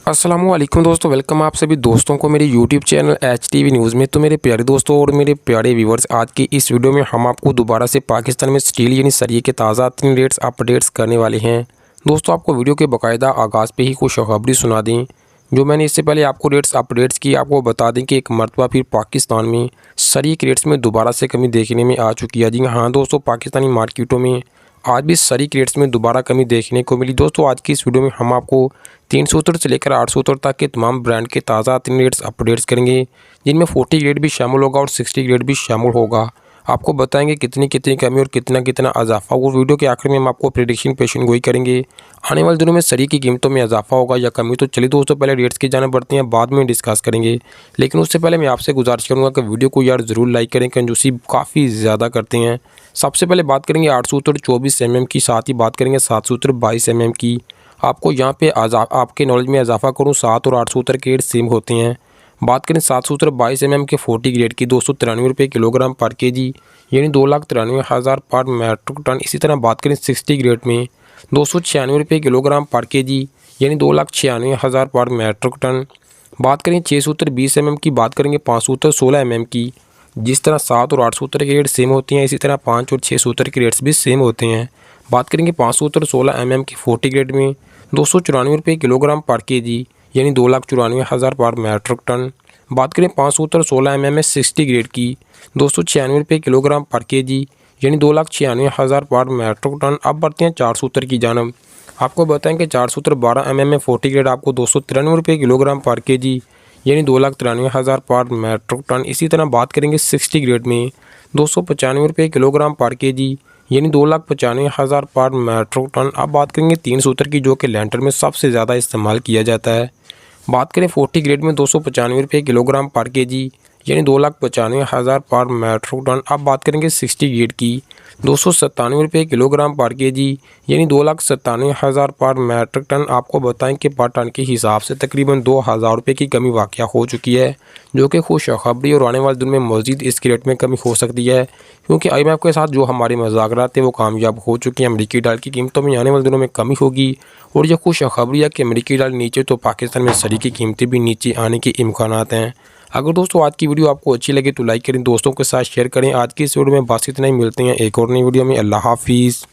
अस्सलामुअलैकुम दोस्तों, वेलकम आप सभी दोस्तों को मेरे यूट्यूब चैनल HTV न्यूज़ में। तो मेरे प्यारे दोस्तों और मेरे प्यारे व्यूवर्स, आज की इस वीडियो में हम आपको दोबारा से पाकिस्तान में स्टील यानी सरिये के ताज़ा 3 रेट्स अपडेट्स करने वाले हैं। दोस्तों, आपको वीडियो के बाकायदा आगाज़ पे ही खुशखबरी सुना दें। जो मैंने इससे पहले आपको रेट्स अपडेट्स की, आपको बता दें कि एक मरतबा फिर पाकिस्तान में सरिये के रेट्स में दोबारा से कमी देखने में आ चुकी है। जी हाँ दोस्तों, पाकिस्तानी मार्केटों में आज भी सरी के रेट्स में दोबारा कमी देखने को मिली। दोस्तों, आज की इस वीडियो में हम आपको 370 से लेकर 870 तक के तमाम ब्रांड के ताज़ा 3 रेट्स अपडेट्स करेंगे, जिनमें 40 ग्रेड भी शामिल होगा और 60 ग्रेड भी शामिल होगा। आपको बताएंगे कितनी कितनी कमी और कितना कितना इजाफा। वो वीडियो के आखिर में हम आपको प्रेडिक्शन पेशन गोई करेंगे, आने वाले दिनों में सरी की कीमतों में इजाफा होगा या कमी। तो चलिए दोस्तों, पहले रेट्स की जाने बढ़ते हैं, बाद में डिस्कस करेंगे। लेकिन उससे पहले मैं आपसे गुजारिश करूँगा कि वीडियो को यार ज़रूर लाइक करें, कंजूसी काफ़ी ज़्यादा करते हैं। सबसे पहले बात करेंगे 8 सूत्र 24 mm की, साथ ही बात करेंगे 7 सूत्र 22 mm की। आपको यहाँ पे आपके नॉलेज में इजाफा करूँ, 7 और 8 सूत्र के रेट सेम होते हैं। बात करें 7 सूत्र 22 mm के 40 ग्रेड की, 293 रुपये किलोग्राम पर केजी, यानी 2,93,000 पर मेट्रिक टन। इसी तरह बात करें 60 ग्रेड में 296 रुपये किलोग्राम पर केजी, यानी 2,96,000 पर मेट्रिक टन। बात करें 6 सूत्र 20 mm की, बात करेंगे 5 सूत्र 16 mm की। जिस तरह 7 और 8 सूत्र के रेट सेम होती हैं, इसी तरह 5 और 6 सूत्र के रेट्स भी सेम होते हैं। बात करेंगे 5 सूत्र 16 mm की 40 ग्रेड में 294 रुपये किलोग्राम पर केजी, यानी 2,94,000 पर मेट्रिक टन। बात करें 5 सूत्र 16 mm में 60 ग्रेड की, 296 रुपये किलोग्राम पर केजी, यानी 2,96,000 पर मेट्रिक टन। अब बढ़ते हैं 4 सूत्र की जानब। आपको बताएं कि 4 सूत्र 12 mm में 40 ग्रेड आपको 293 रुपये किलोग्राम पर केजी, यानी 2,93,000 पर मेट्रिक टन। इसी तरह बात करेंगे 60 ग्रेड में 295 रुपये किलोग्राम पर केजी, यानी 2,95,000 पर मेट्रिक टन। अब बात करेंगे 3 सूत्र की, जो कि लैंटर में सबसे ज़्यादा इस्तेमाल किया जाता है। बात करें 40 ग्रेड में 295 रुपये किलोग्राम पर केजी, यानी 2,95,000 पर मेट्रिक टन। अब बात करेंगे 60 ग्रेड की, 297 रुपये किलोग्राम पर केजी, यानी 2,97,000 पर मेट्रिक टन। आपको बताएं कि पर टन के हिसाब से तकरीबन 2,000 रुपये की कमी वाक़या हो चुकी है, जो कि खुशखबरी और आने वाले दिन में मज़ीद इसके रेट में कमी हो सकती है, क्योंकि IMF के साथ जो हमारे मज़ाकरात थे वो कामयाब हो चुके हैं। अमरीकी डॉलर की कीमतों में आने वाले दिनों में कमी होगी और यह खुशखबरी है कि अमरीकी डॉलर नीचे तो पाकिस्तान में सरी की कीमतें भी नीचे आने के इम्कानात हैं। अगर दोस्तों आज की वीडियो आपको अच्छी लगे तो लाइक करें, दोस्तों के साथ शेयर करें। आज की इस वीडियो में बस इतना ही, मिलते हैं एक और नई वीडियो में। अल्लाह हाफिज़।